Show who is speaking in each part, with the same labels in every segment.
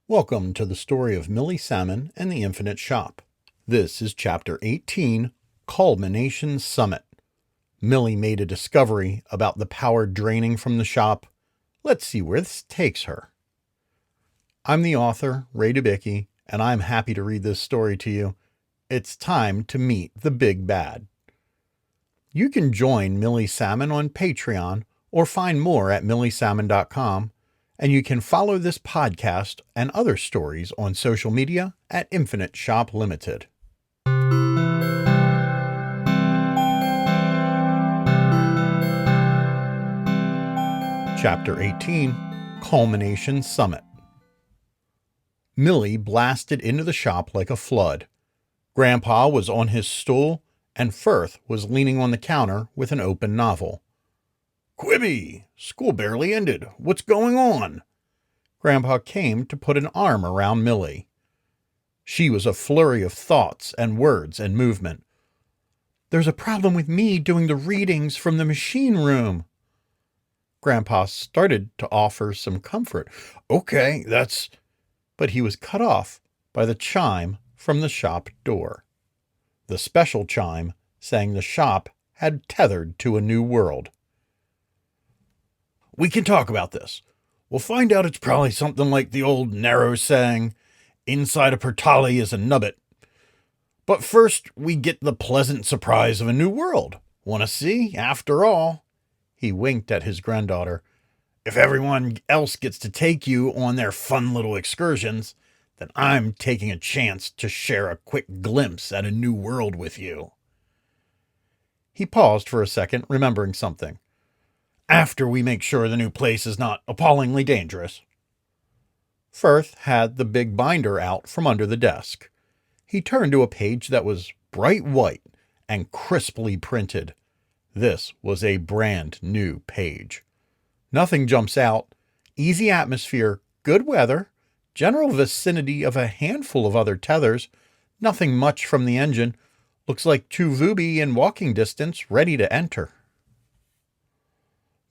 Speaker 1: Welcome to the story of Millie Salmon and the Infinite Shop. This is Chapter 18, Culmination Summit. Millie made a discovery about the power draining from the shop. Let's see where this takes her. I'm the author, Ray Dubicki, and I'm happy to read this story to you. It's time to meet the big bad. You can join Millie Salmon on Patreon or find more at milliesalmon.com. And you can follow this podcast and other stories on social media at Infinite Shop Limited. Chapter 18, Culmination Summit. Millie blasted into the shop like a flood. Grandpa was on his stool, and Firth was leaning on the counter with an open novel. "Quibby! School barely ended. What's going on?" Grandpa came to put an arm around Millie. She was a flurry of thoughts and words and movement. "There's a problem with me doing the readings from the machine room." Grandpa started to offer some comfort. "Okay, that's—" But he was cut off by the chime from the shop door. The special chime saying the shop had tethered to a new world. "We can talk about this. We'll find out it's probably something like the old narrow saying, inside a pertali is a nubbit. But first we get the pleasant surprise of a new world. Want to see? After all," he winked at his granddaughter, "if everyone else gets to take you on their fun little excursions, then I'm taking a chance to share a quick glimpse at a new world with you." He paused for a second, remembering something. "After we make sure the new place is not appallingly dangerous." Firth had the big binder out from under the desk. He turned to a page that was bright white and crisply printed. This was a brand new page. Nothing jumps out. Easy atmosphere, good weather, general vicinity of a handful of other tethers, nothing much from the engine. Looks like two Vubi in walking distance, ready to enter.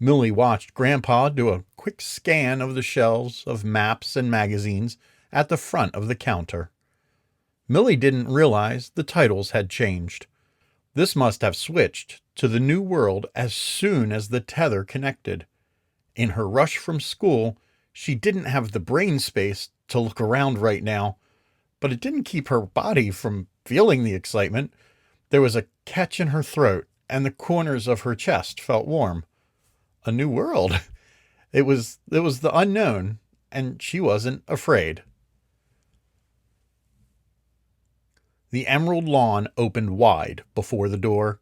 Speaker 1: Millie watched Grandpa do a quick scan of the shelves of maps and magazines at the front of the counter. Millie didn't realize the titles had changed. This must have switched to the new world as soon as the tether connected. In her rush from school, she didn't have the brain space to look around right now, but it didn't keep her body from feeling the excitement. There was a catch in her throat, and the corners of her chest felt warm. A new world. It was the unknown, and she wasn't afraid. The emerald lawn opened wide before the door.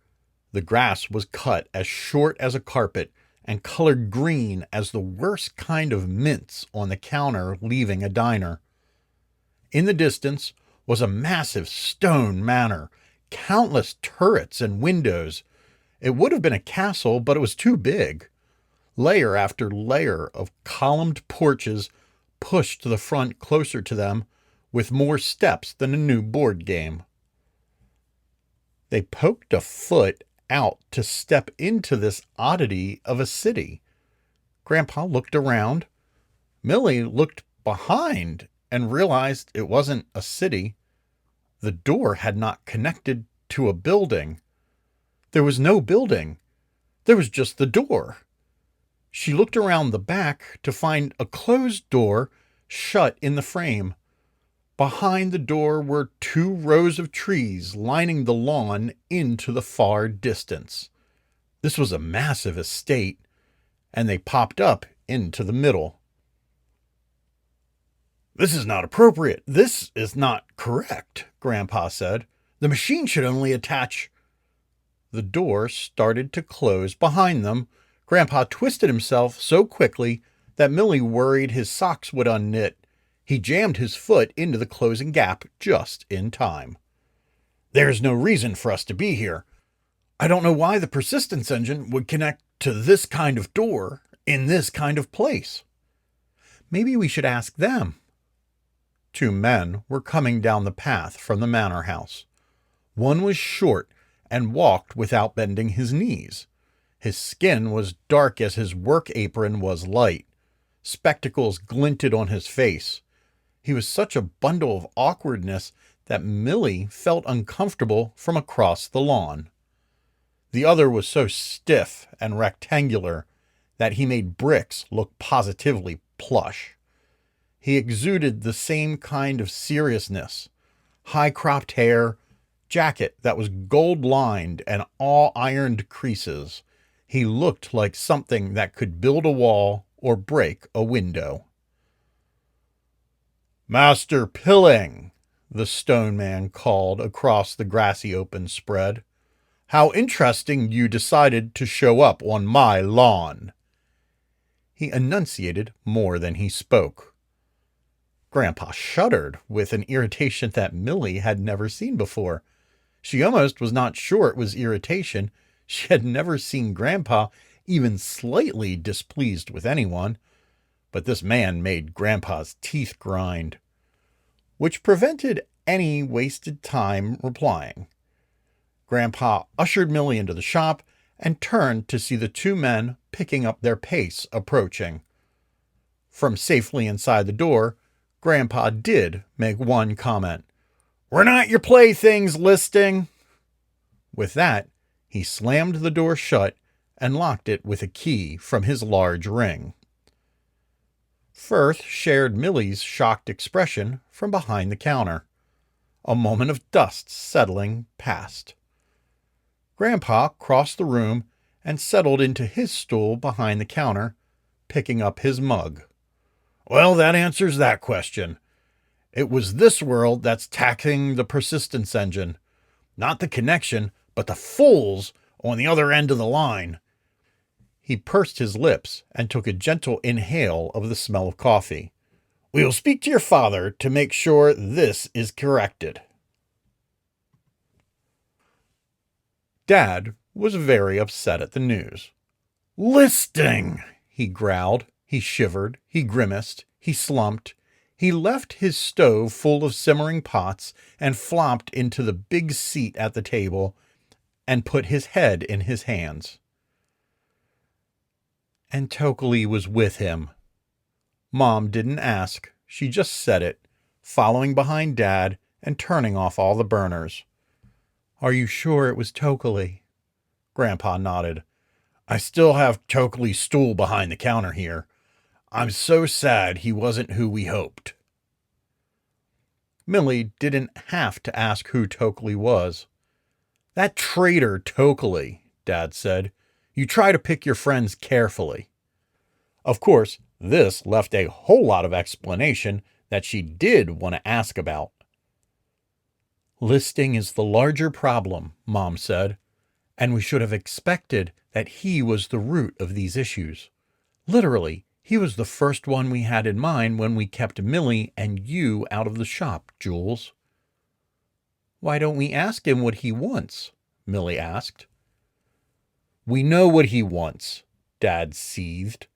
Speaker 1: The grass was cut as short as a carpet and colored green as the worst kind of mints on the counter leaving a diner. In the distance was a massive stone manor, countless turrets and windows. It would have been a castle, but it was too big. Layer after layer of columned porches pushed the front closer to them, with more steps than a new board game. They poked a foot out to step into this oddity of a city. Grandpa looked around. Millie looked behind and realized it wasn't a city. The door had not connected to a building. There was no building. There was just the door. She looked around the back to find a closed door shut in the frame. Behind the door were 2 rows of trees lining the lawn into the far distance. This was a massive estate, and they popped up into the middle. "This is not appropriate. This is not correct," Grandpa said. "The machine should only attach—" The door started to close behind them. Grandpa twisted himself so quickly that Millie worried his socks would unknit. He jammed his foot into the closing gap just in time. "There's no reason for us to be here. I don't know why the persistence engine would connect to this kind of door in this kind of place." "Maybe we should ask them." 2 men were coming down the path from the manor house. One was short and walked without bending his knees. His skin was dark as his work apron was light. Spectacles glinted on his face. He was such a bundle of awkwardness that Millie felt uncomfortable from across the lawn. The other was so stiff and rectangular that he made bricks look positively plush. He exuded the same kind of seriousness, high-cropped hair, jacket that was gold-lined and all ironed creases. He looked like something that could build a wall or break a window. "Master Pilling," the stone man called across the grassy open spread. "How interesting you decided to show up on my lawn." He enunciated more than he spoke. Grandpa shuddered with an irritation that Millie had never seen before. She almost was not sure it was irritation. She had never seen Grandpa even slightly displeased with anyone. But this man made Grandpa's teeth grind, which prevented any wasted time replying. Grandpa ushered Millie into the shop and turned to see the two men picking up their pace approaching. From safely inside the door, Grandpa did make one comment. "We're not your playthings, Listing." With that, he slammed the door shut and locked it with a key from his large ring. Firth shared Millie's shocked expression from behind the counter. A moment of dust settling passed. Grandpa crossed the room and settled into his stool behind the counter, picking up his mug. "Well, that answers that question. It was this world that's taxing the persistence engine. Not the connection, but the fools on the other end of the line." He pursed his lips and took a gentle inhale of the smell of coffee. "We will speak to your father to make sure this is corrected." Dad was very upset at the news. "Listing!" he growled. He shivered. He grimaced. He slumped. He left his stove full of simmering pots and flopped into the big seat at the table and put his head in his hands. And Tokely was with him. Mom didn't ask. She just said it, following behind Dad and turning off all the burners. "Are you sure it was Tokely?" Grandpa nodded. "I still have Tokely's stool behind the counter here. I'm so sad he wasn't who we hoped." Millie didn't have to ask who Tokely was. "That traitor Tokely," Dad said. "You try to pick your friends carefully." Of course, this left a whole lot of explanation that she did want to ask about. "Listing is the larger problem," Mom said, "and we should have expected that he was the root of these issues. Literally, he was the first one we had in mind when we kept Millie and you out of the shop, Jules." "Why don't we ask him what he wants?" Millie asked. "We know what he wants," Dad seethed.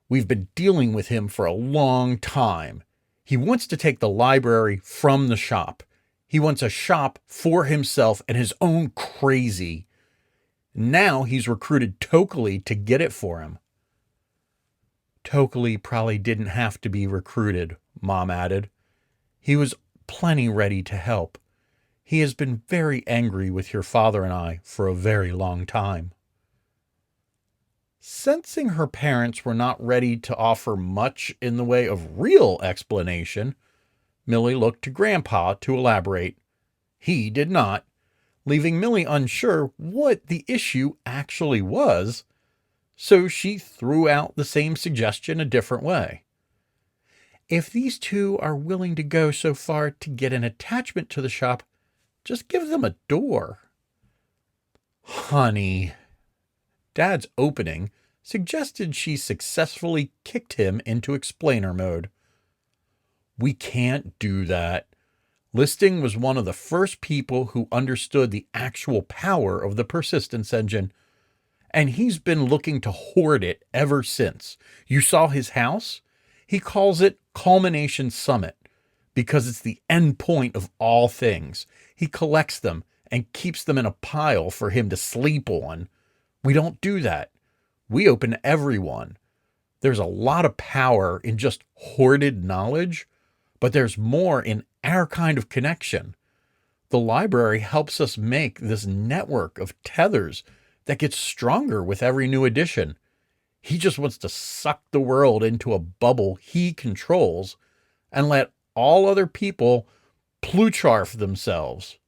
Speaker 1: "We've been dealing with him for a long time. He wants to take the library from the shop. He wants a shop for himself and his own crazy. Now he's recruited Tokely to get it for him." "Tokely probably didn't have to be recruited," Mom added. "He was plenty ready to help. He has been very angry with your father and I for a very long time." Sensing her parents were not ready to offer much in the way of real explanation, Millie looked to Grandpa to elaborate. He did not, leaving Millie unsure what the issue actually was, so she threw out the same suggestion a different way. "If these two are willing to go so far to get an attachment to the shop, just give them a door." "Honey," Dad's opening suggested she successfully kicked him into explainer mode. "We can't do that. Listing was one of the first people who understood the actual power of the persistence engine, and he's been looking to hoard it ever since. You saw his house? He calls it Culmination Summit because it's the end point of all things. He collects them and keeps them in a pile for him to sleep on. We don't do that. We open to everyone. There's a lot of power in just hoarded knowledge, But there's more in our kind of connection. The library helps us make this network of tethers that gets stronger with every new edition. He just wants to suck the world into a bubble he controls and let all other people plucharf themselves.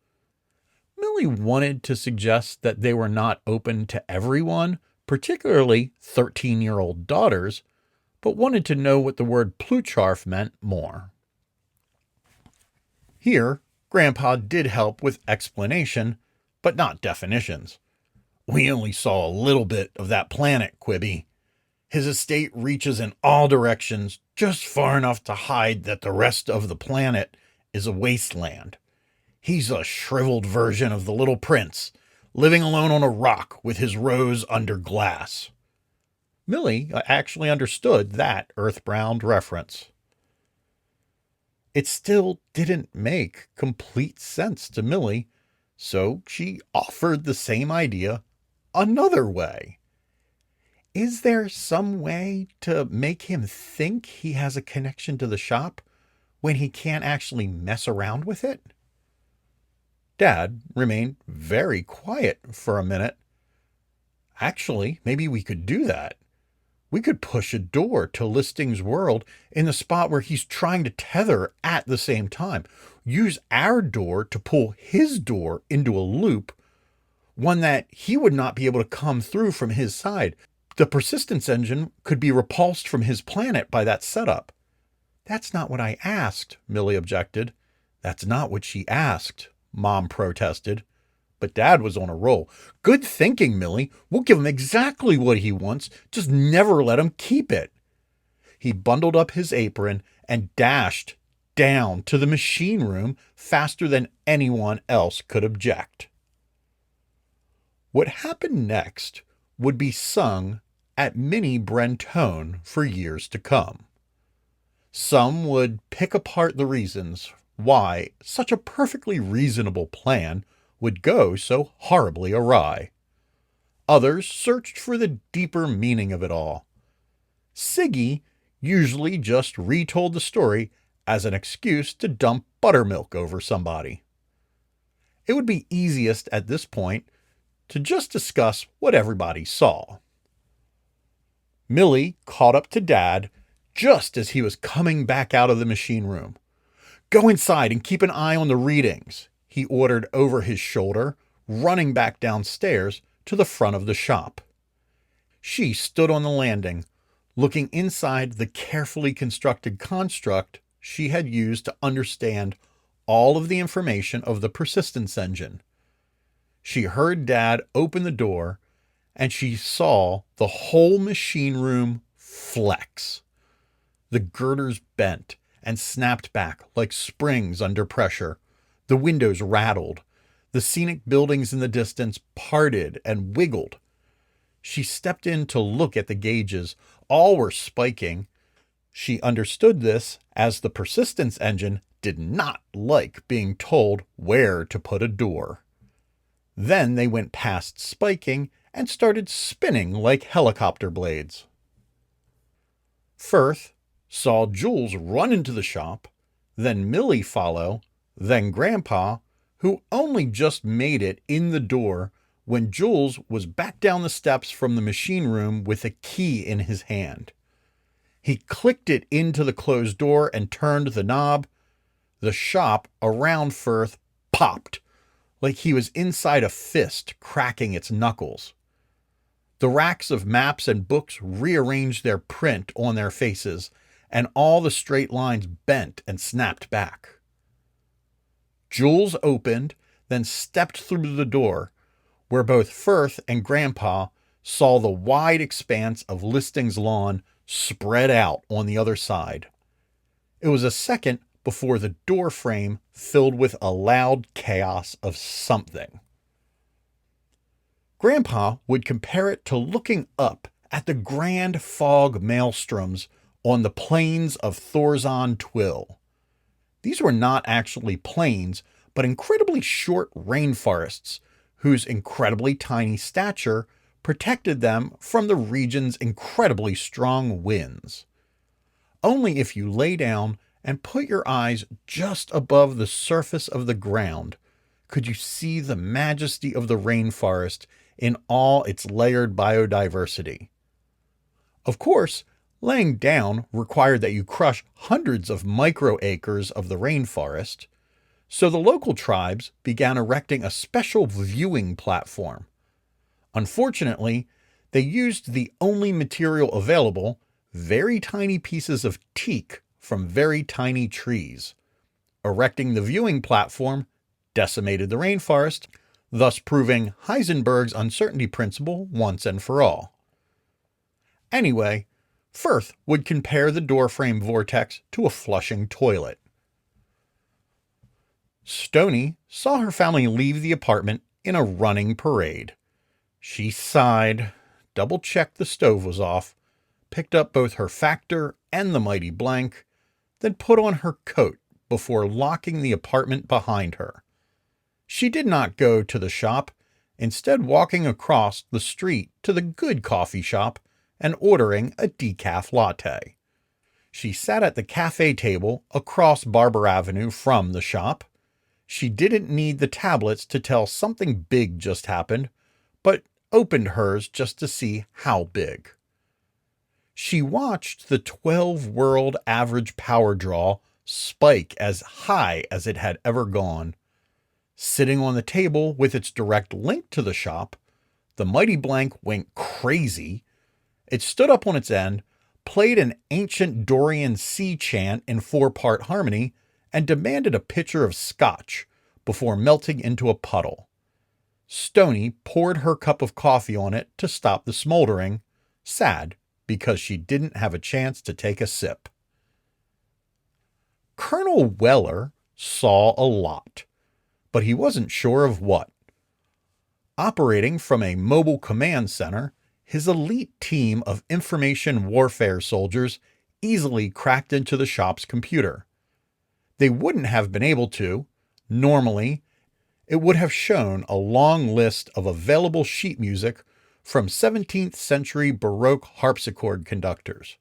Speaker 1: Millie wanted to suggest that they were not open to everyone, particularly 13-year-old daughters, but wanted to know what the word plucharf meant more. Here, Grandpa did help with explanation, but not definitions. We only saw a little bit of that planet, Quibby. His estate reaches in all directions, just far enough to hide that the rest of the planet is a wasteland. He's a shriveled version of the Little Prince, living alone on a rock with his rose under glass. Millie actually understood that earthbound reference. It still didn't make complete sense to Millie, so she offered the same idea another way. Is there some way to make him think he has a connection to the shop when he can't actually mess around with it? Dad remained very quiet for a minute. Actually, maybe we could do that. We could push a door to Listing's world in the spot where he's trying to tether at the same time. Use our door to pull his door into a loop, one that he would not be able to come through from his side. The persistence engine could be repulsed from his planet by that setup. That's not what I asked, Millie objected. That's not what she asked, Mom protested. But Dad was on a roll. Good thinking, Millie. We'll give him exactly what he wants. Just never let him keep it. He bundled up his apron and dashed down to the machine room faster than anyone else could object. What happened next would be sung at Mini Brentone for years to come. Some would pick apart the reasons why such a perfectly reasonable plan would go so horribly awry. Others searched for the deeper meaning of it all. Siggy usually just retold the story as an excuse to dump buttermilk over somebody. It would be easiest at this point to just discuss what everybody saw. Millie caught up to Dad just as he was coming back out of the machine room. Go inside and keep an eye on the readings, he ordered over his shoulder, running back downstairs to the front of the shop. She stood on the landing, looking inside the carefully constructed construct she had used to understand all of the information of the persistence engine. She heard Dad open the door, and she saw the whole machine room flex. The girders bent and snapped back like springs under pressure. The windows rattled. The scenic buildings in the distance parted and wiggled. She stepped in to look at the gauges. All were spiking. She understood this as the persistence engine did not like being told where to put a door. Then they went past spiking and started spinning like helicopter blades. Firth saw Jules run into the shop, then Millie follow, then Grandpa, who only just made it in the door when Jules was back down the steps from the machine room with a key in his hand. He clicked it into the closed door and turned the knob. The shop around Firth popped, like he was inside a fist cracking its knuckles. The racks of maps and books rearranged their print on their faces, and all the straight lines bent and snapped back. Jules opened, then stepped through the door, where both Firth and Grandpa saw the wide expanse of Listing's lawn spread out on the other side. It was a second before the door frame filled with a loud chaos of something. Grandpa would compare it to looking up at the grand fog maelstroms on the plains of Thorzon Twill. These were not actually plains, but incredibly short rainforests whose incredibly tiny stature protected them from the region's incredibly strong winds. Only if you lay down and put your eyes just above the surface of the ground, could you see the majesty of the rainforest in all its layered biodiversity. Of course, laying down required that you crush hundreds of microacres of the rainforest, so the local tribes began erecting a special viewing platform. Unfortunately, they used the only material available, very tiny pieces of teak from very tiny trees. Erecting the viewing platform decimated the rainforest, thus proving Heisenberg's uncertainty principle once and for all. Anyway, Firth would compare the doorframe vortex to a flushing toilet. Stoney saw her family leave the apartment in a running parade. She sighed, double-checked the stove was off, picked up both her factor and the mighty blank, then put on her coat before locking the apartment behind her. She did not go to the shop, instead walking across the street to the good coffee shop and ordering a decaf latte. She sat at the cafe table across Barber Avenue from the shop. She didn't need the tablets to tell something big just happened, but opened hers just to see how big. She watched the 12-world average power draw spike as high as it had ever gone. Sitting on the table with its direct link to the shop, the mighty blank went crazy. It stood up on its end, played an ancient Dorian sea chant in 4-part harmony, and demanded a pitcher of scotch before melting into a puddle. Stoney poured her cup of coffee on it to stop the smoldering, sad because she didn't have a chance to take a sip. Colonel Weller saw a lot, but he wasn't sure of what. Operating from a mobile command center, his elite team of information warfare soldiers easily cracked into the shop's computer. They wouldn't have been able to. Normally, it would have shown a long list of available sheet music from 17th century Baroque harpsichord conductors.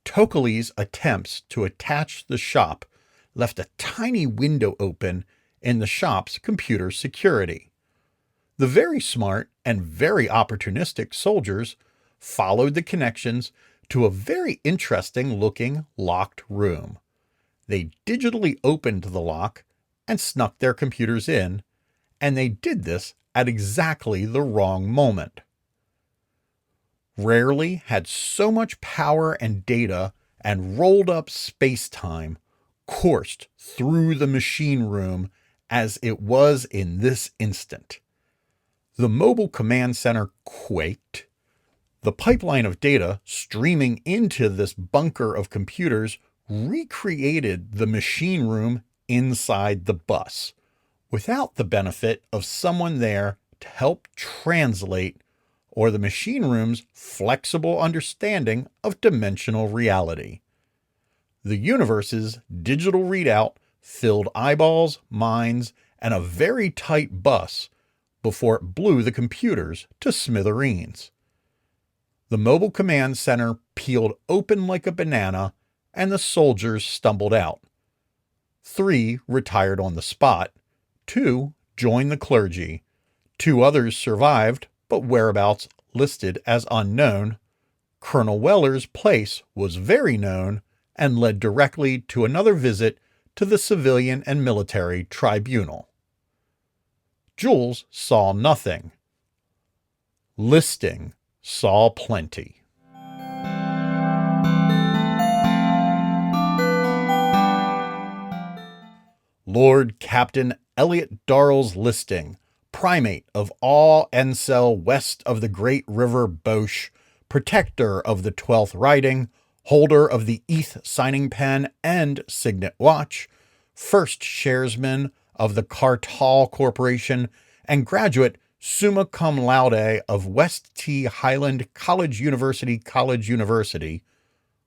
Speaker 1: Tokely's attempts to attach the shop left a tiny window open in the shop's computer security. The very smart and very opportunistic soldiers followed the connections to a very interesting-looking locked room. They digitally opened the lock and snuck their computers in, and they did this at exactly the wrong moment. Rarely had so much power and data and rolled-up space-time coursed through the machine room as it was in this instant. The mobile command center quaked. The pipeline of data streaming into this bunker of computers recreated the machine room inside the bus, without the benefit of someone there to help translate or the machine room's flexible understanding of dimensional reality. The universe's digital readout filled eyeballs, minds, and a very tight bus before it blew the computers to smithereens. The mobile command center peeled open like a banana, and the soldiers stumbled out. 3 retired on the spot, 2 joined the clergy, 2 others survived, but whereabouts listed as unknown. Colonel Weller's place was very known and led directly to another visit to the civilian and military tribunal. Jules saw nothing. Listing saw plenty. Lord Captain Elliot Darrell's listing, primate of all Encel west of the great river Boche, protector of the 12th Riding, holder of the ETH signing pen and signet watch, first sharesman of the Cartall Corporation, and graduate summa cum laude of West T. Highland College University,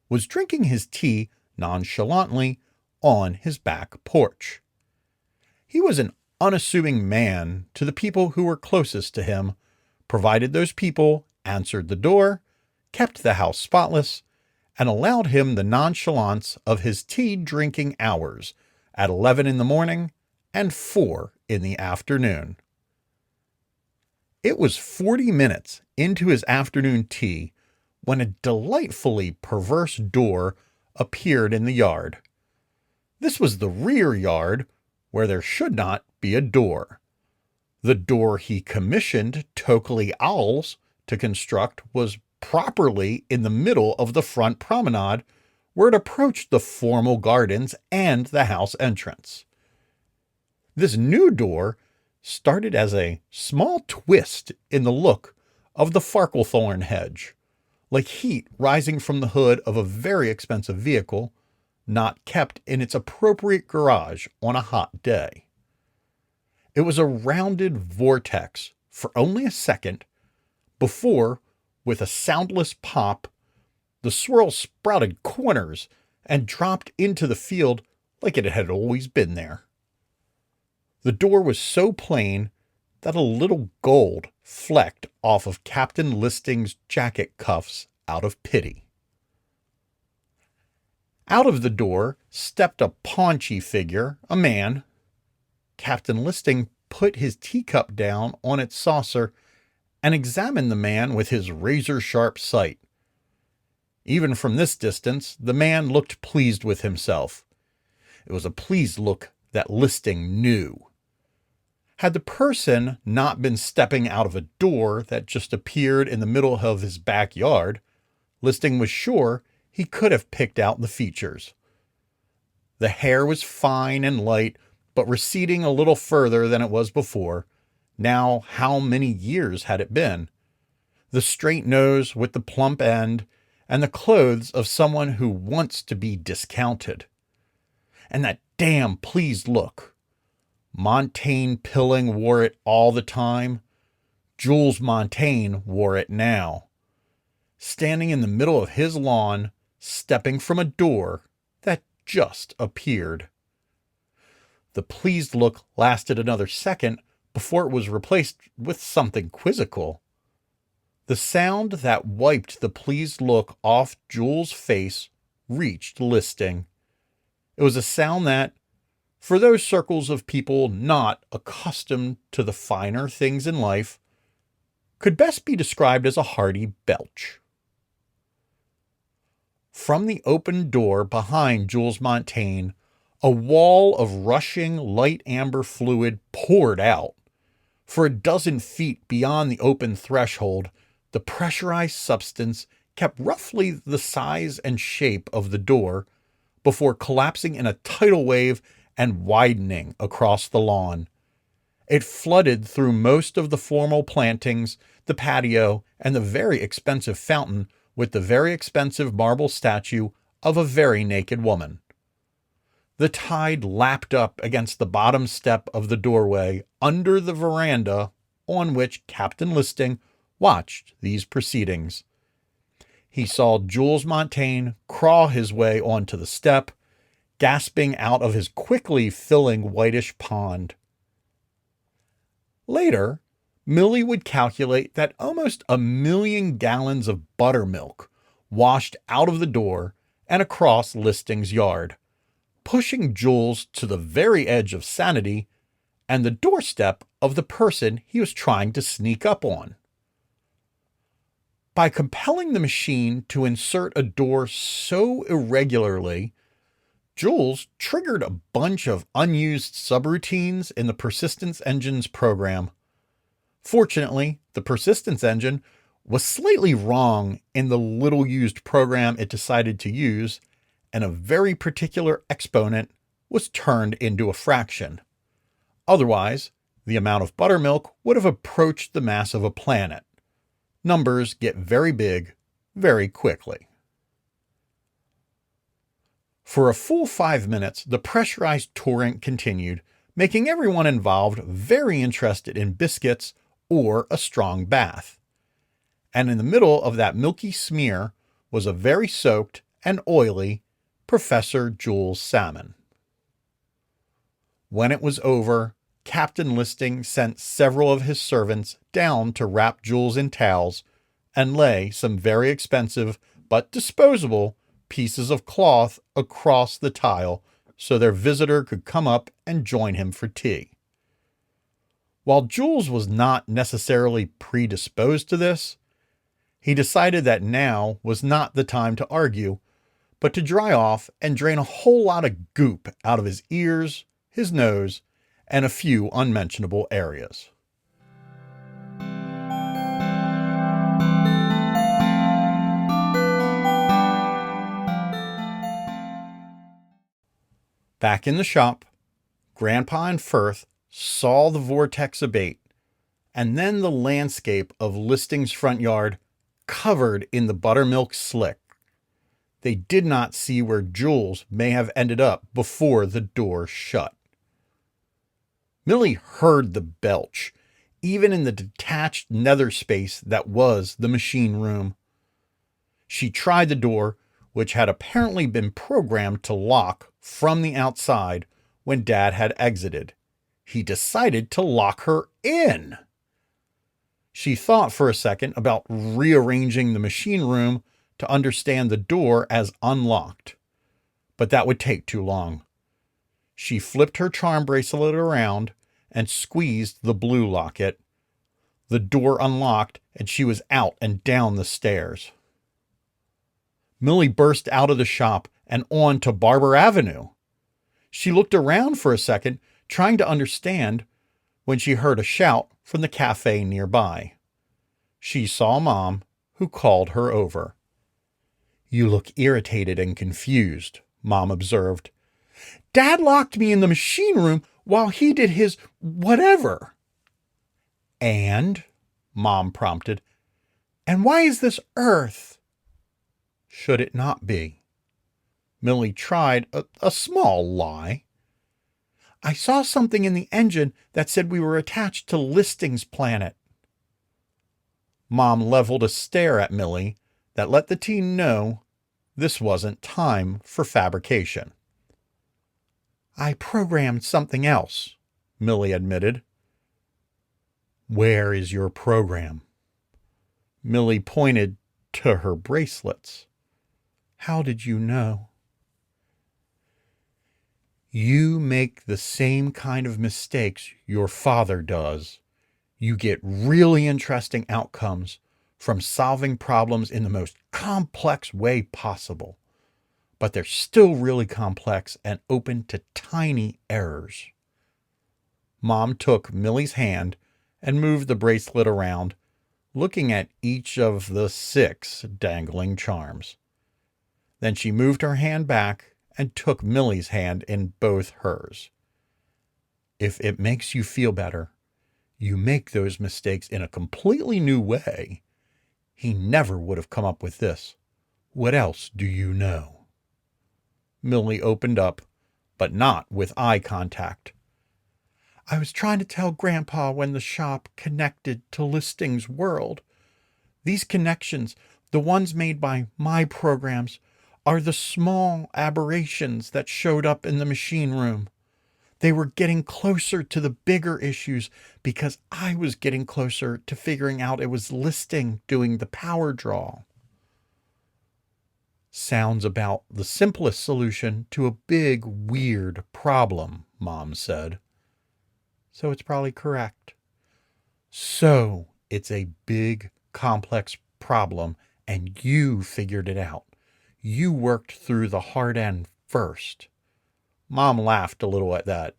Speaker 1: was drinking his tea nonchalantly on his back porch. He was an unassuming man to the people who were closest to him, provided those people answered the door, kept the house spotless, and allowed him the nonchalance of his tea-drinking hours at 11 in the morning and 4 in the afternoon. It was 40 minutes into his afternoon tea when a delightfully perverse door appeared in the yard. This was the rear yard, where there should not be a door. The door he commissioned Tokley Owls to construct was properly in the middle of the front promenade, where it approached the formal gardens and the house entrance. This new door started as a small twist in the look of the Farklethorn hedge, like heat rising from the hood of a very expensive vehicle, not kept in its appropriate garage on a hot day. It was a rounded vortex for only a second before, with a soundless pop, the swirl sprouted corners and dropped into the field like it had always been there. The door was so plain that a little gold flecked off of Captain Listing's jacket cuffs out of pity. Out of the door stepped a paunchy figure, a man. Captain Listing put his teacup down on its saucer and examined the man with his razor-sharp sight. Even from this distance, the man looked pleased with himself. It was a pleased look that Listing knew. Had the person not been stepping out of a door that just appeared in the middle of his backyard, Listing was sure he could have picked out the features. The hair was fine and light, but receding a little further than it was before. Now, how many years had it been? The straight nose with the plump end, and the clothes of someone who wants to be discounted. And that damn pleased look. Montaigne Pilling wore it all the time. Jules Montaigne wore it now. Standing in the middle of his lawn, stepping from a door that just appeared. The pleased look lasted another second before it was replaced with something quizzical. The sound that wiped the pleased look off Jules' face reached Listing. It was a sound that, for those circles of people not accustomed to the finer things in life, could best be described as a hearty belch. From the open door behind Jules Montaigne, a wall of rushing light amber fluid poured out. For a dozen feet beyond the open threshold, the pressurized substance kept roughly the size and shape of the door before collapsing in a tidal wave and widening across the lawn. It flooded through most of the formal plantings, the patio, and the very expensive fountain with the very expensive marble statue of a very naked woman. The tide lapped up against the bottom step of the doorway under the veranda on which Captain Listing watched these proceedings. He saw Jules Montaigne crawl his way onto the step, gasping out of his quickly filling whitish pond. Later, Millie would calculate that almost 1,000,000 gallons of buttermilk washed out of the door and across Listing's yard, pushing Jules to the very edge of sanity and the doorstep of the person he was trying to sneak up on. By compelling the machine to insert a door so irregularly, Jules triggered a bunch of unused subroutines in the persistence engine's program. Fortunately, the persistence engine was slightly wrong in the little used program it decided to use, and a very particular exponent was turned into a fraction. Otherwise, the amount of buttermilk would have approached the mass of a planet. Numbers get very big very quickly. For a full 5 minutes, the pressurized torrent continued, making everyone involved very interested in biscuits or a strong bath. And in the middle of that milky smear was a very soaked and oily Professor Jules Salmon. When it was over, Captain Listing sent several of his servants down to wrap Jules in towels and lay some very expensive but disposable pieces of cloth across the tile so their visitor could come up and join him for tea. While Jules was not necessarily predisposed to this, he decided that now was not the time to argue, but to dry off and drain a whole lot of goop out of his ears, his nose, and a few unmentionable areas. Back in the shop, Grandpa and Firth saw the vortex abate, and then the landscape of Listing's front yard covered in the buttermilk slick. They did not see where Jules may have ended up before the door shut. Millie heard the belch, even in the detached nether space that was the machine room. She tried the door, which had apparently been programmed to lock from the outside when Dad had exited. He decided to lock her in. She thought for a second about rearranging the machine room to understand the door as unlocked, but that would take too long. She flipped her charm bracelet around and squeezed the blue locket. The door unlocked and she was out and down the stairs. Millie burst out of the shop and on to Barber Avenue. She looked around for a second, trying to understand, when she heard a shout from the cafe nearby. She saw Mom, who called her over. "You look irritated and confused," Mom observed. "Dad locked me in the machine room while he did his whatever." "And?" Mom prompted. "And why is this Earth?" "Should it not be?" Millie tried a small lie. "I saw something in the engine that said we were attached to Listing's planet." Mom leveled a stare at Millie that let the teen know this wasn't time for fabrication. "I programmed something else," Millie admitted. "Where is your program?" Millie pointed to her bracelets. "How did you know?" "You make the same kind of mistakes your father does. You get really interesting outcomes from solving problems in the most complex way possible, but they're still really complex and open to tiny errors." Mom took Millie's hand and moved the bracelet around, looking at each of the 6 dangling charms. Then she moved her hand back and took Millie's hand in both hers. "If it makes you feel better, you make those mistakes in a completely new way. He never would have come up with this. What else do you know?" Millie opened up, but not with eye contact. "I was trying to tell Grandpa when the shop connected to Listing's world. These connections, the ones made by my programs, are the small aberrations that showed up in the machine room. They were getting closer to the bigger issues because I was getting closer to figuring out it was Listing doing the power draw." "Sounds about the simplest solution to a big, weird problem," Mom said. "So it's probably correct." "So it's a big, complex problem, and you figured it out. You worked through the hard end first." Mom laughed a little at that.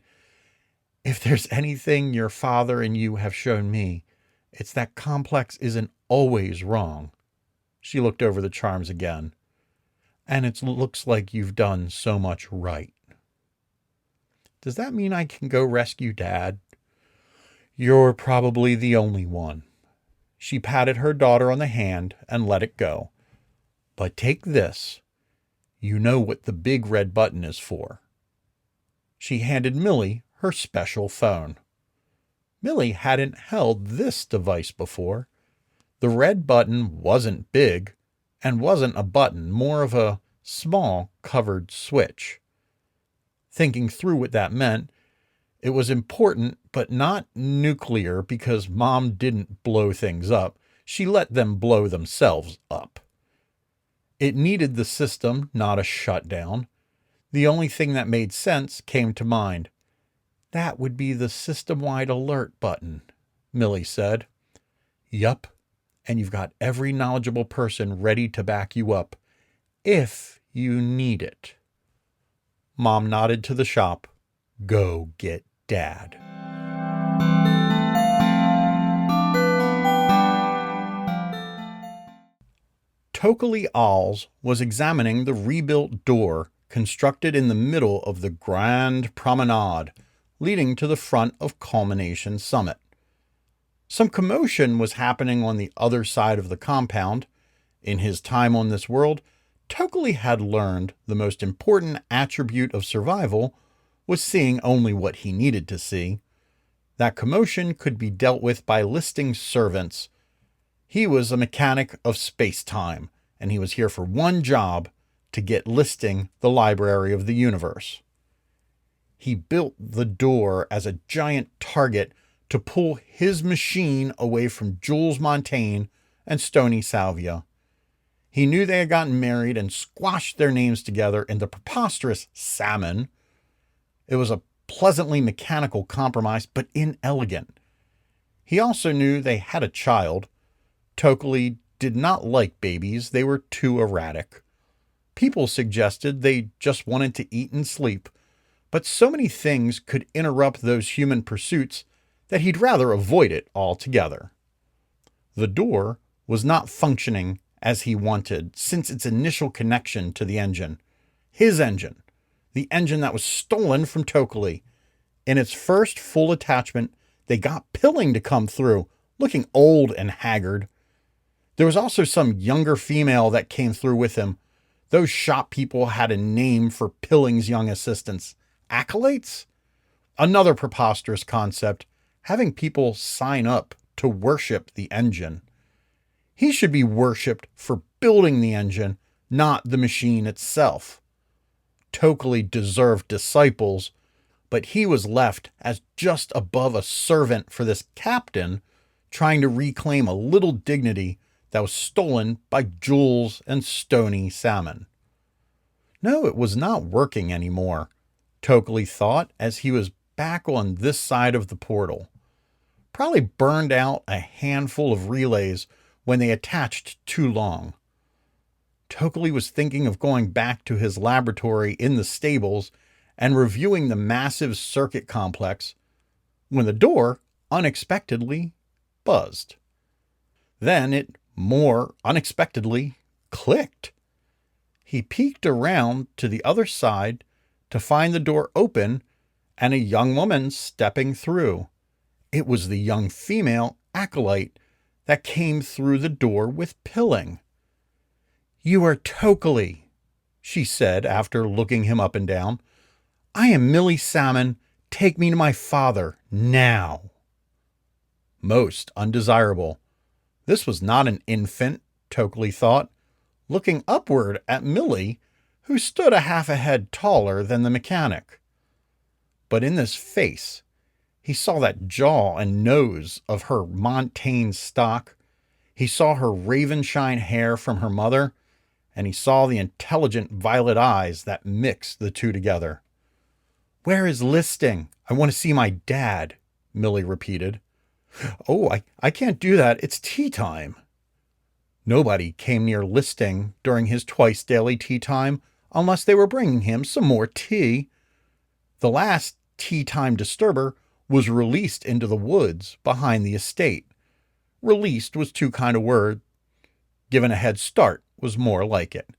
Speaker 1: "If there's anything your father and you have shown me, it's that complex isn't always wrong." She looked over the charms again. "And it looks like you've done so much right." "Does that mean I can go rescue Dad?" "You're probably the only one." She patted her daughter on the hand and let it go. "But take this. You know what the big red button is for." She handed Millie her special phone. Millie hadn't held this device before. The red button wasn't big and wasn't a button, more of a small covered switch. Thinking through what that meant, it was important but not nuclear because Mom didn't blow things up. She let them blow themselves up. It needed the system, not a shutdown. The only thing that made sense came to mind. That would be the system-wide alert button, Millie said. Yup, and you've got every knowledgeable person ready to back you up, if you need it. Mom nodded to the shop. Go get Dad. Tokely Alls was examining the rebuilt door constructed in the middle of the grand promenade leading to the front of Culmination Summit. Some commotion was happening on the other side of the compound. In his time on this world, Tokely had learned the most important attribute of survival was seeing only what he needed to see. That commotion could be dealt with by listing servants. He was a mechanic of space-time, and he was here for one job, to get listing the library of the universe. He built the door as a giant target to pull his machine away from Jules Montaigne and Stony Salvia. He knew they had gotten married and squashed their names together in the preposterous Salmon. It was a pleasantly mechanical compromise, but inelegant. He also knew they had a child. Tokely did not like babies. They were too erratic. People suggested they just wanted to eat and sleep, but so many things could interrupt those human pursuits that he'd rather avoid it altogether. The door was not functioning as he wanted since its initial connection to the engine. His engine. The engine that was stolen from Tokely. In its first full attachment, they got Pilling to come through, looking old and haggard. There was also some younger female that came through with him. Those shop people had a name for Pilling's young assistants. Acolytes? Another preposterous concept, having people sign up to worship the engine. He should be worshipped for building the engine, not the machine itself. Tokely deserved disciples, but he was left as just above a servant for this captain trying to reclaim a little dignity that was stolen by Jules and Stony Salmon. No, it was not working anymore, Tokely thought as he was back on this side of the portal. Probably burned out a handful of relays when they attached too long. Tokely was thinking of going back to his laboratory in the stables and reviewing the massive circuit complex when the door unexpectedly buzzed. Then it more unexpectedly clicked. He peeked around to the other side to find the door open and a young woman stepping through. It was the young female acolyte that came through the door with Pilling. "You are Tokely," she said after looking him up and down. "I am Millie Salmon. Take me to my father, now." Most undesirable. This was not an infant, Tokely thought, looking upward at Millie, who stood a half a head taller than the mechanic. But in this face, he saw that jaw and nose of her Montaigne stock. He saw her ravenshine hair from her mother, and he saw the intelligent violet eyes that mixed the two together. "Where is listing? I want to see my dad," Millie repeated. "Oh, I can't do that. It's tea time." Nobody came near listing during his twice daily tea time unless they were bringing him some more tea. The last tea time disturber was released into the woods behind the estate. Released was too kind a word. Given a head start was more like it.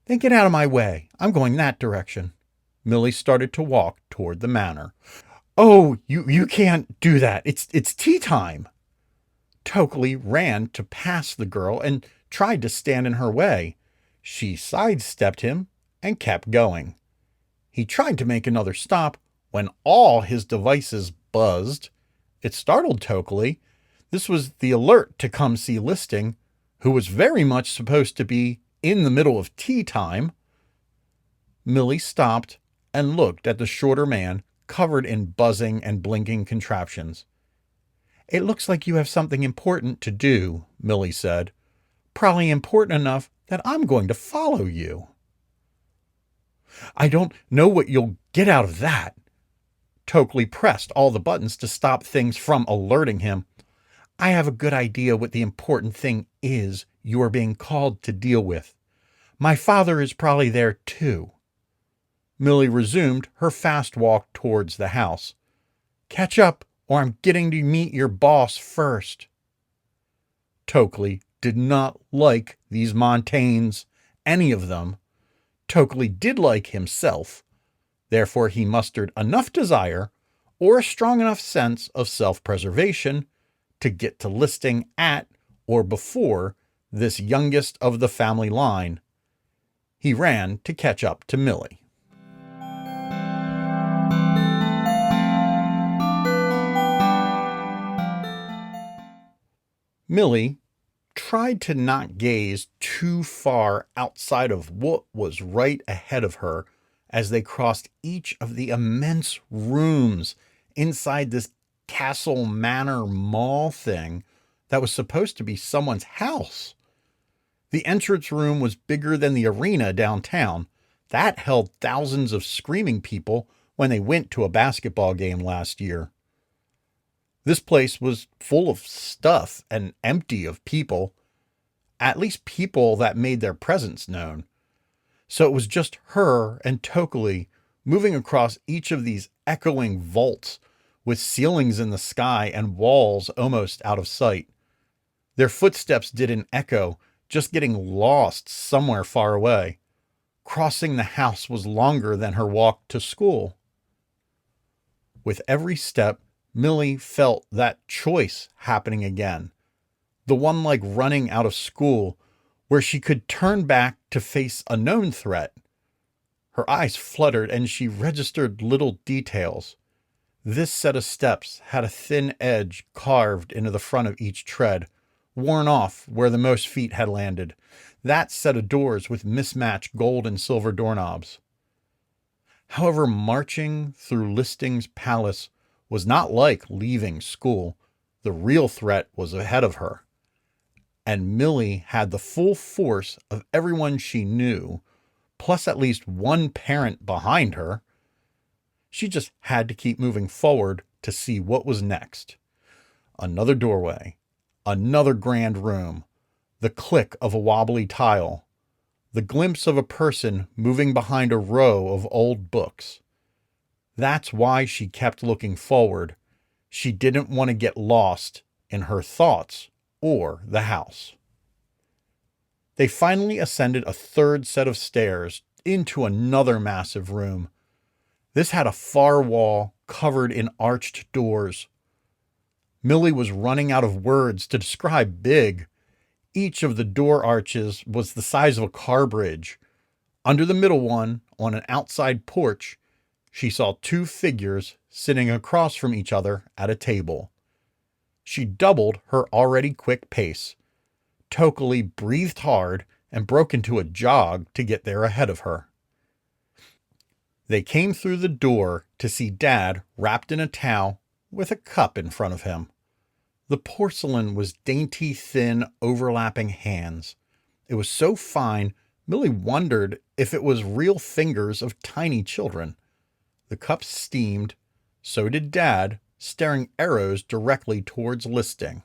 Speaker 1: "Then get out of my way. I'm going that direction." Millie started to walk toward the manor. "Oh, you can't do that. It's tea time." Tokely ran to pass the girl and tried to stand in her way. She sidestepped him and kept going. He tried to make another stop when all his devices buzzed. It startled Tokely. This was the alert to come see listing, who was very much supposed to be in the middle of tea time. Millie stopped and looked at the shorter man covered in buzzing and blinking contraptions. "It looks like you have something important to do," Millie said. "Probably important enough that I'm going to follow you. I don't know what you'll get out of that. Tokely pressed all the buttons to stop things from alerting him. I have a good idea what the important thing is you are being called to deal with. My father is probably there too. Millie resumed her fast walk towards the house. Catch up, or I'm getting to meet your boss first. Tokely did not like these Montaignes, any of them. Tokely did like himself. Therefore he mustered enough desire, or a strong enough sense of self-preservation, to get to listing at or before this youngest of the family line. He ran to catch up to Millie. Millie tried to not gaze too far outside of what was right ahead of her as they crossed each of the immense rooms inside this Castle Manor Mall thing that was supposed to be someone's house. The entrance room was bigger than the arena downtown. That held thousands of screaming people when they went to a basketball game last year. This place was full of stuff and empty of people, at least people that made their presence known. So it was just her and Tokely moving across each of these echoing vaults with ceilings in the sky and walls almost out of sight. Their footsteps didn't echo, just getting lost somewhere far away. Crossing the house was longer than her walk to school. With every step, Millie felt that choice happening again. The one like running out of school, where she could turn back to face a known threat. Her eyes fluttered and she registered little details. This set of steps had a thin edge carved into the front of each tread, worn off where the most feet had landed. That set of doors with mismatched gold and silver doorknobs. However, marching through Listing's palace was not like leaving school. The real threat was ahead of her. And Millie had the full force of everyone she knew, plus at least one parent behind her. She just had to keep moving forward to see what was next. Another doorway, another grand room, the click of a wobbly tile, the glimpse of a person moving behind a row of old books. That's why she kept looking forward. She didn't want to get lost in her thoughts or the house. They finally ascended a third set of stairs into another massive room. This had a far wall covered in arched doors. Millie was running out of words to describe big. Each of the door arches was the size of a car bridge. Under the middle one, on an outside porch, she saw two figures sitting across from each other at a table. She doubled her already quick pace. Tokely breathed hard and broke into a jog to get there ahead of her. They came through the door to see Dad wrapped in a towel with a cup in front of him. The porcelain was dainty, thin, overlapping hands. It was so fine, Millie wondered if it was real fingers of tiny children. The cup steamed. So did Dad, staring arrows directly towards Listing.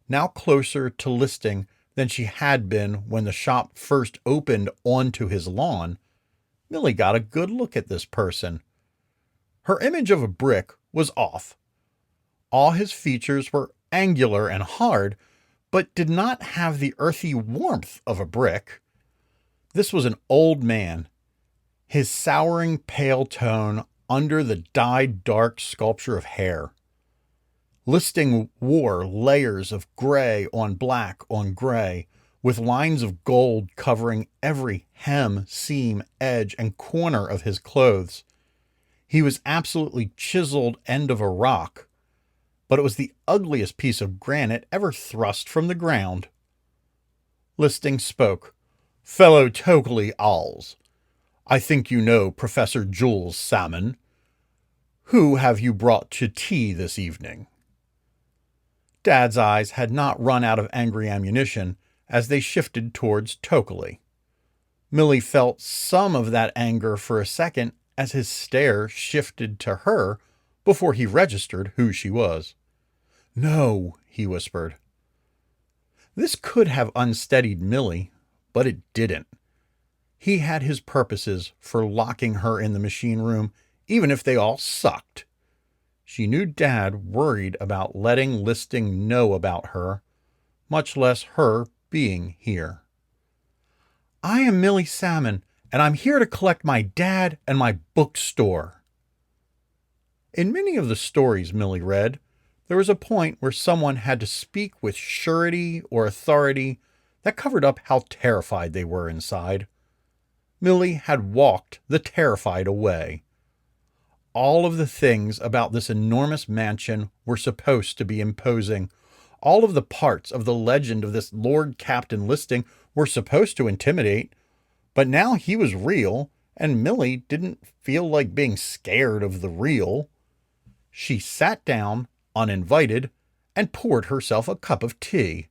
Speaker 1: Now closer to Listing than she had been when the shop first opened onto his lawn, Millie got a good look at this person. Her image of a brick was off. All his features were angular and hard, but did not have the earthy warmth of a brick. This was an old man. His souring pale tone under the dyed dark sculpture of hair. Listing wore layers of gray on black on gray, with lines of gold covering every hem, seam, edge, and corner of his clothes. He was absolutely chiseled end of a rock, but it was the ugliest piece of granite ever thrust from the ground. Listing spoke. Fellow Tokely Alls, I think you know Professor Jules Salmon. Who have you brought to tea this evening? Dad's eyes had not run out of angry ammunition as they shifted towards Tokely. Millie felt some of that anger for a second as his stare shifted to her before he registered who she was. "No," he whispered. This could have unsteadied Millie, but it didn't. He had his purposes for locking her in the machine room, even if they all sucked. She knew Dad worried about letting Listing know about her, much less her being here. "I am Millie Salmon, and I'm here to collect my dad and my bookstore." In many of the stories Millie read, there was a point where someone had to speak with surety or authority that covered up how terrified they were inside. Millie had walked the terrified away. All of the things about this enormous mansion were supposed to be imposing. All of the parts of the legend of this Lord Captain Listing were supposed to intimidate. But now he was real, and Millie didn't feel like being scared of the real. She sat down, uninvited, and poured herself a cup of tea.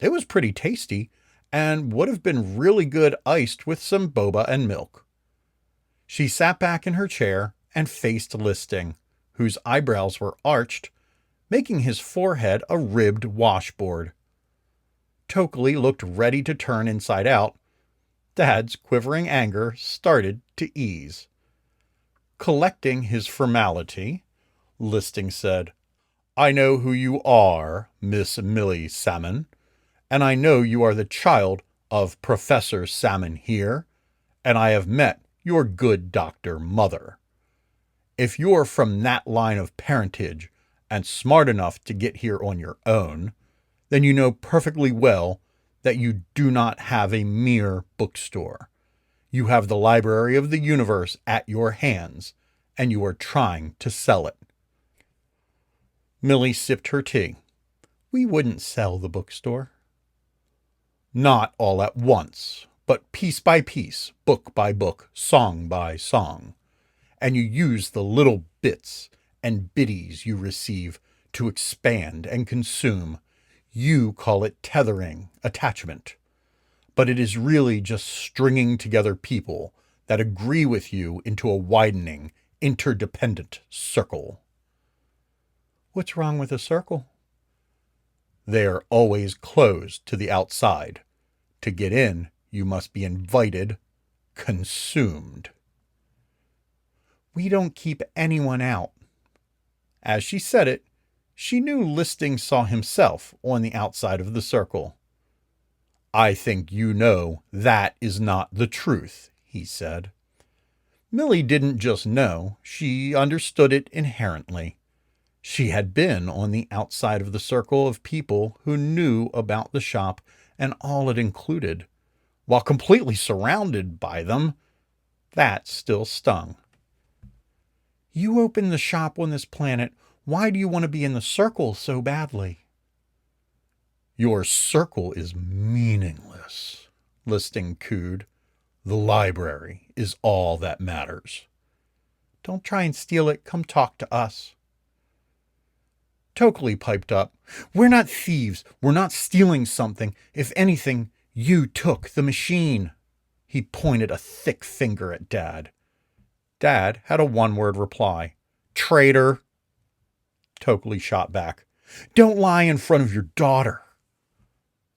Speaker 1: It was pretty tasty, and would have been really good iced with some boba and milk. She sat back in her chair and faced Listing, whose eyebrows were arched, making his forehead a ribbed washboard. Tokely looked ready to turn inside out. Dad's quivering anger started to ease. Collecting his formality, Listing said, "I know who you are, Miss Millie Salmon, and I know you are the child of Professor Salmon here, and I have met your good doctor mother. If you're from that line of parentage and smart enough to get here on your own, then you know perfectly well that you do not have a mere bookstore. You have the library of the universe at your hands, and you are trying to sell it." Millie sipped her tea. "We wouldn't sell the bookstore." "Not all at once, but piece by piece, book by book, song by song. And you use the little bits and biddies you receive to expand and consume. You call it tethering, attachment. But it is really just stringing together people that agree with you into a widening, interdependent circle." "What's wrong with a circle?" "They are always closed to the outside. To get in, you must be invited, consumed." "We don't keep anyone out." As she said it, she knew Listing saw himself on the outside of the circle. "I think you know that is not the truth," he said. Millie didn't just know, she understood it inherently. She had been on the outside of the circle of people who knew about the shop and all it included. While completely surrounded by them, that still stung. "You opened the shop on this planet. Why do you want to be in the circle so badly?" "Your circle is meaningless," Listing cooed. "The library is all that matters." "Don't try and steal it. Come talk to us." Tokely piped up, "We're not thieves. We're not stealing something. If anything, you took the machine." He pointed a thick finger at Dad. Dad had a one-word reply. "Traitor." Tokely shot back, "Don't lie in front of your daughter."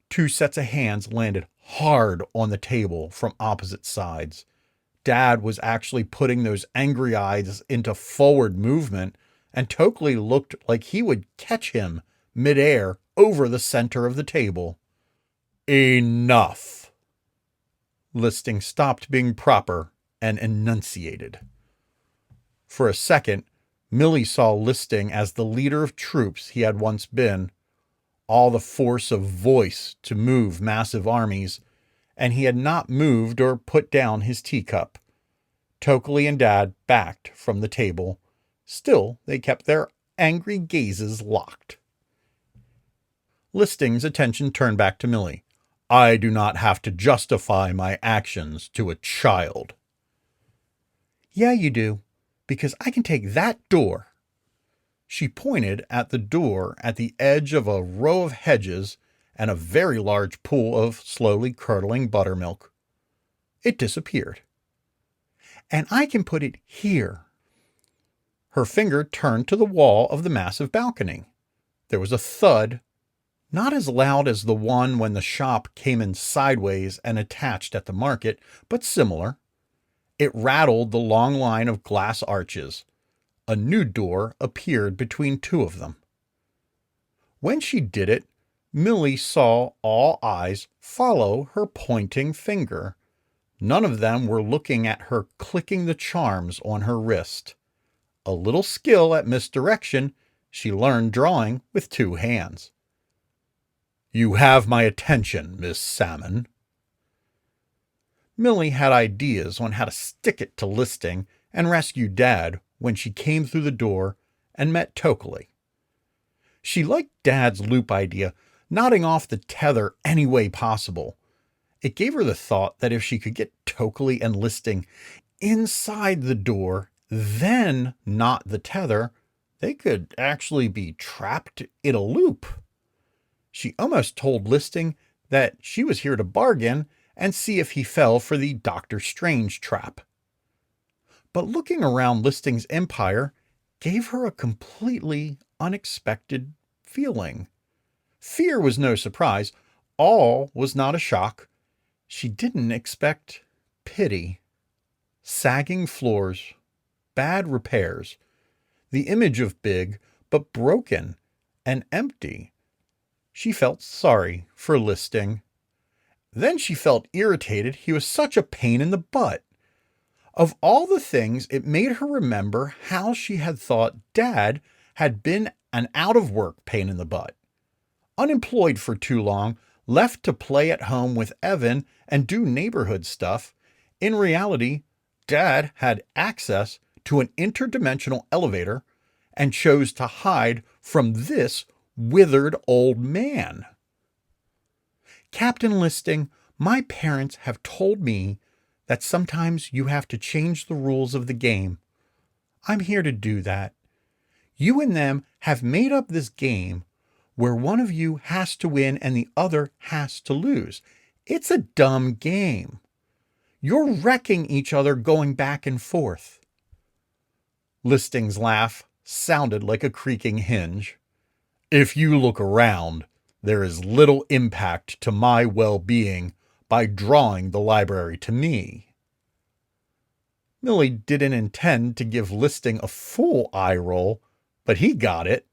Speaker 1: Two sets of hands landed hard on the table from opposite sides. Dad was actually putting those angry eyes into forward movement, and Tokely looked like he would catch him midair over the center of the table. "Enough." Listing stopped being proper and enunciated. For a second, Millie saw Listing as the leader of troops he had once been, all the force of voice to move massive armies, and he had not moved or put down his teacup. Tokely and Dad backed from the table. Still, they kept their angry gazes locked. Listing's attention turned back to Millie. "I do not have to justify my actions to a child." "Yeah, you do, because I can take that door." She pointed at the door at the edge of a row of hedges, and a very large pool of slowly curdling buttermilk. It disappeared. And I can put it here. Her finger turned to the wall of the massive balcony. There was a thud, not as loud as the one when the shop came in sideways and attached at the market, but similar. It rattled the long line of glass arches. A new door appeared between two of them. When she did it, Millie saw all eyes follow her pointing finger. None of them were looking at her clicking the charms on her wrist. A little skill at misdirection, she learned drawing with two hands. "You have my attention, Miss Salmon." Millie had ideas on how to stick it to Listing and rescue Dad when she came through the door and met Tokley. She liked Dad's loop idea, knotting off the tether any way possible. It gave her the thought that if she could get Tokley and Listing inside the door, then knot the tether, they could actually be trapped in a loop. She almost told Listing that she was here to bargain and see if he fell for the Doctor Strange trap. But looking around Listing's empire gave her a completely unexpected feeling. Fear was no surprise. Awe was not a shock. She didn't expect pity. Sagging floors, bad repairs, the image of Big, but broken and empty. She felt sorry for Listing. Then she felt irritated he was such a pain in the butt. Of all the things, it made her remember how she had thought Dad had been an out-of-work pain in the butt. Unemployed for too long, left to play at home with Evan and do neighborhood stuff. In reality, Dad had access to an interdimensional elevator and chose to hide from this withered old man. "Captain Listing, my parents have told me that sometimes you have to change the rules of the game. I'm here to do that. You and them have made up this game where one of you has to win and the other has to lose. It's a dumb game. You're wrecking each other going back and forth." Listing's laugh sounded like a creaking hinge. "If you look around, there is little impact to my well-being by drawing the library to me." Millie didn't intend to give Listing a full eye roll, but he got it.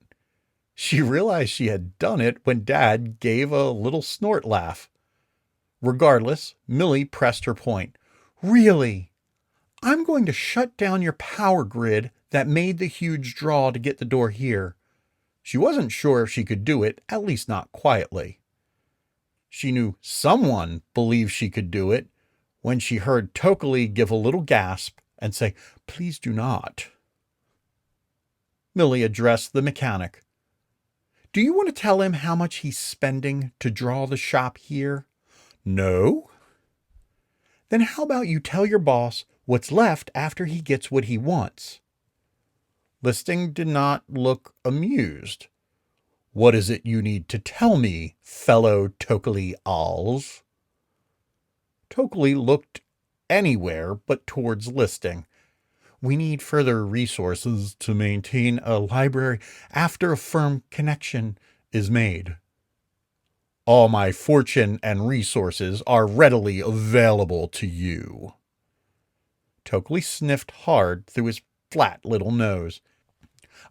Speaker 1: She realized she had done it when Dad gave a little snort laugh. Regardless, Millie pressed her point. "Really? I'm going to shut down your power grid that made the huge draw to get the door here." She wasn't sure if she could do it, at least not quietly. She knew someone believed she could do it when she heard Tokley give a little gasp and say, "Please do not." Millie addressed the mechanic. "Do you want to tell him how much he's spending to draw the shop here?" "No." "Then how about you tell your boss what's left after he gets what he wants?" Listing did not look amused. "What is it you need to tell me, fellow Tokley Alls?" Tokley looked anywhere but towards Listing. "We need further resources to maintain a library after a firm connection is made." "All my fortune and resources are readily available to you." Tokley sniffed hard through his flat little nose.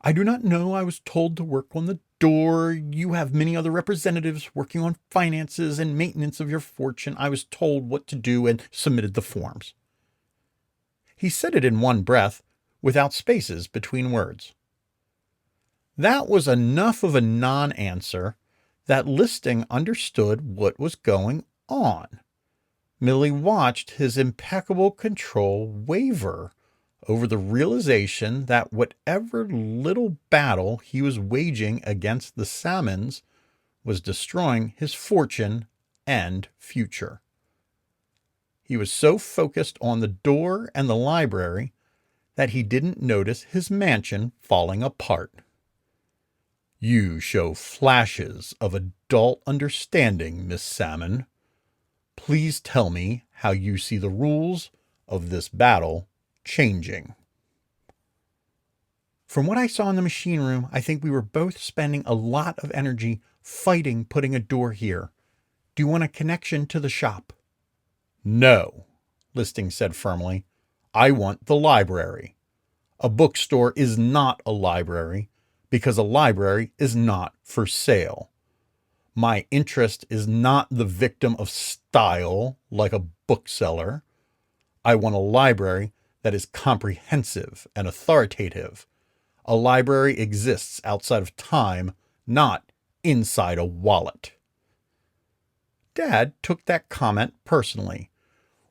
Speaker 1: "I do not know. I was told to work on the door. You have many other representatives working on finances and maintenance of your fortune. I was told what to do and submitted the forms." He said it in one breath, without spaces between words. That was enough of a non-answer that Listing understood what was going on. Millie watched his impeccable control waver over the realization that whatever little battle he was waging against the Salmons was destroying his fortune and future. He was so focused on the door and the library that he didn't notice his mansion falling apart. "You show flashes of a adult understanding, Miss Salmon. Please tell me how you see the rules of this battle changing. From what I saw in the machine room, I think we were both spending a lot of energy fighting putting a door here. Do you want a connection to the shop? No, Listing said firmly. I want the library. A bookstore is not a library because a library is not for sale. My interest is not the victim of style like a bookseller. I want a library that is comprehensive and authoritative. A library exists outside of time, not inside a wallet. Dad took that comment personally.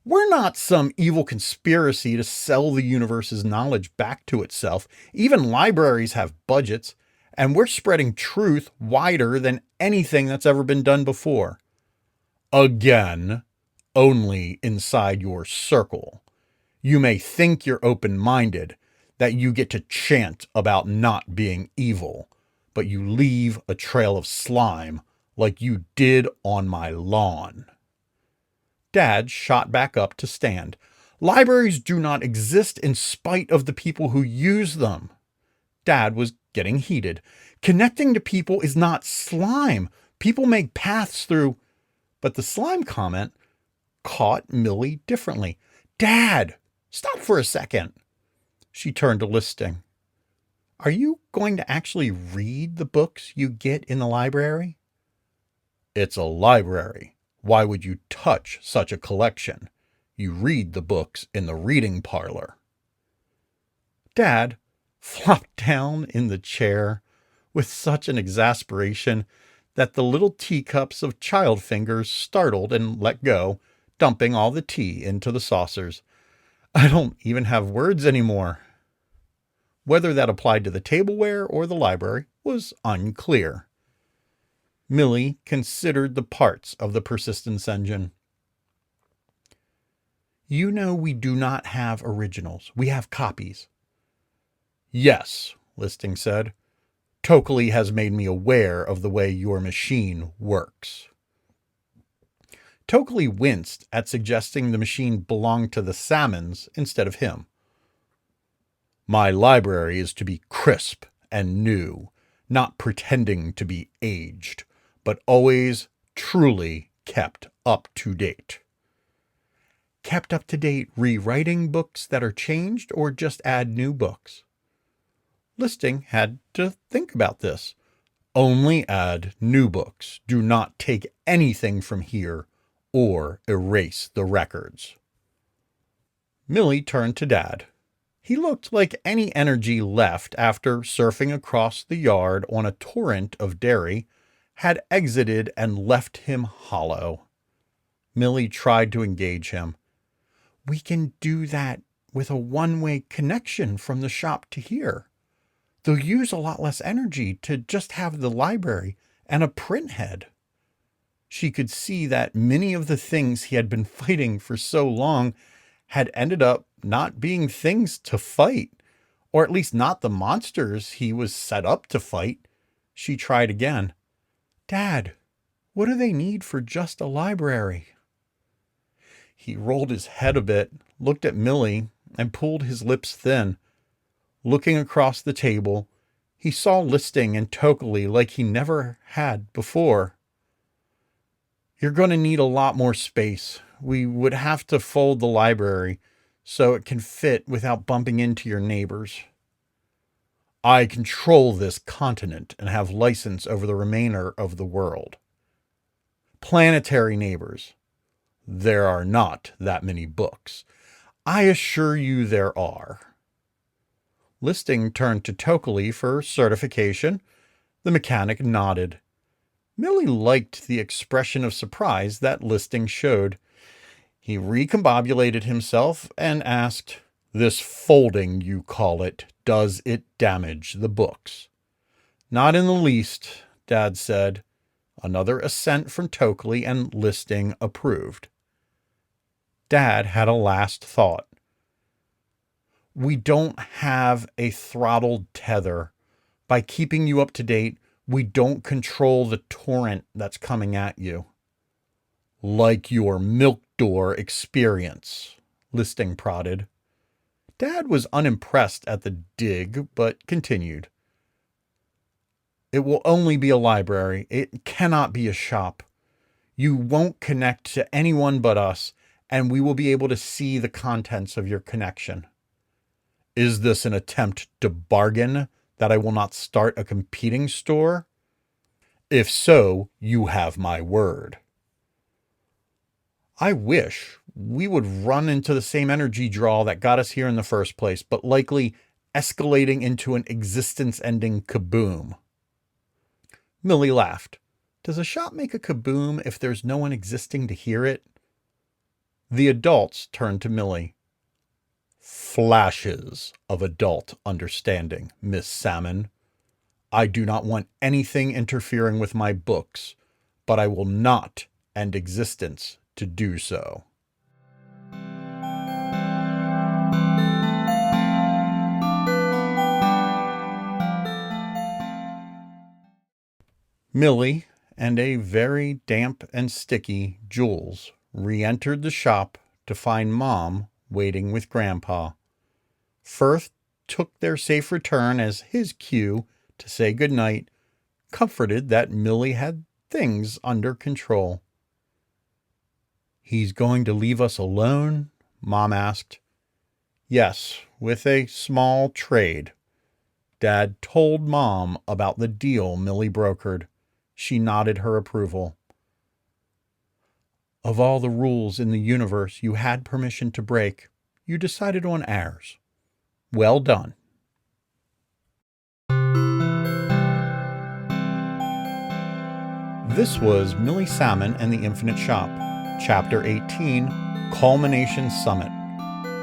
Speaker 1: We're not some evil conspiracy to sell the universe's knowledge back to itself. Even libraries have budgets, and we're spreading truth wider than anything that's ever been done before. Again, only inside your circle. You may think you're open-minded, that you get to chant about not being evil, but you leave a trail of slime like you did on my lawn. Dad shot back up to stand. Libraries do not exist in spite of the people who use them. Dad was getting heated. Connecting to people is not slime. People make paths through... But the slime comment caught Millie differently. Dad, stop for a second. She turned to Listing. Are you going to actually read the books you get in the library? It's a library. Why would you touch such a collection? You read the books in the reading parlor. Dad flopped down in the chair with such an exasperation that the little teacups of child fingers startled and let go, dumping all the tea into the saucers. I don't even have words anymore. Whether that applied to the tableware or the library was unclear. Millie considered the parts of the persistence engine. You know we do not have originals. We have copies. Yes, Listing said. Tokley has made me aware of the way your machine works. Tokley winced at suggesting the machine belonged to the Salmons instead of him. My library is to be crisp and new, not pretending to be aged, but always truly kept up to date. Kept up to date rewriting books that are changed or just add new books? Listing had to think about this. Only add new books. Do not take anything from here or erase the records. Millie turned to Dad. He looked like any energy left after surfing across the yard on a torrent of dairy had exited and left him hollow. Millie tried to engage him. We can do that with a one-way connection from the shop to here. They'll use a lot less energy to just have the library and a print head. She could see that many of the things he had been fighting for so long had ended up not being things to fight, or at least not the monsters he was set up to fight. She tried again. Dad, what do they need for just a library? He rolled his head a bit, looked at Millie, and pulled his lips thin. Looking across the table, he saw Listing and Tokley like he never had before. You're going to need a lot more space. We would have to fold the library so it can fit without bumping into your neighbors. I control this continent and have license over the remainder of the world. Planetary neighbors. There are not that many books. I assure you there are. Listing turned to Tokley for certification. The mechanic nodded. Millie liked the expression of surprise that Listing showed. He recombobulated himself and asked, This folding, you call it, does it damage the books? Not in the least, Dad said. Another assent from Tokley, and Listing approved. Dad had a last thought. We don't have a throttled tether. By keeping you up to date, We don't control the torrent that's coming at you. Like your milk door experience, Listing prodded. Dad was unimpressed at the dig, but continued. It will only be a library. It cannot be a shop. You won't connect to anyone but us, and we will be able to see the contents of your connection. Is this an attempt to bargain that I will not start a competing store? If so, you have my word. I wish we would run into the same energy draw that got us here in the first place, but likely escalating into an existence-ending kaboom. Millie laughed. Does a shop make a kaboom if there's no one existing to hear it? The adults turned to Millie. Flashes of adult understanding, Miss Salmon. I do not want anything interfering with my books, but I will not end existence to do so. Millie and a very damp and sticky Jules re-entered the shop to find Mom waiting with Grandpa. Firth took their safe return as his cue to say goodnight, comforted that Millie had things under control. He's going to leave us alone? Mom asked. Yes, with a small trade. Dad told Mom about the deal Millie brokered. She nodded her approval. Of all the rules in the universe you had permission to break, you decided on ours. Well done. This was Millie Salmon and the Infinite Shop, Chapter 18, Culmination Summit.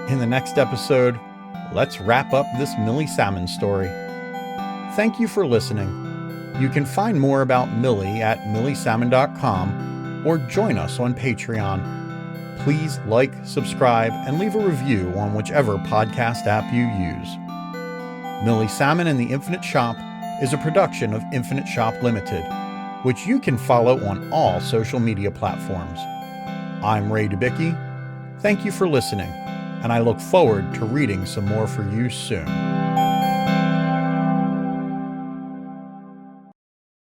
Speaker 1: In the next episode, let's wrap up this Millie Salmon story. Thank you for listening. You can find more about Millie at milliesalmon.com or join us on Patreon. Please like, subscribe, and leave a review on whichever podcast app you use. Millie Salmon and the Infinite Shop is a production of Infinite Shop Limited, which you can follow on all social media platforms. I'm Ray Dubicki. Thank you for listening, and I look forward to reading some more for you soon.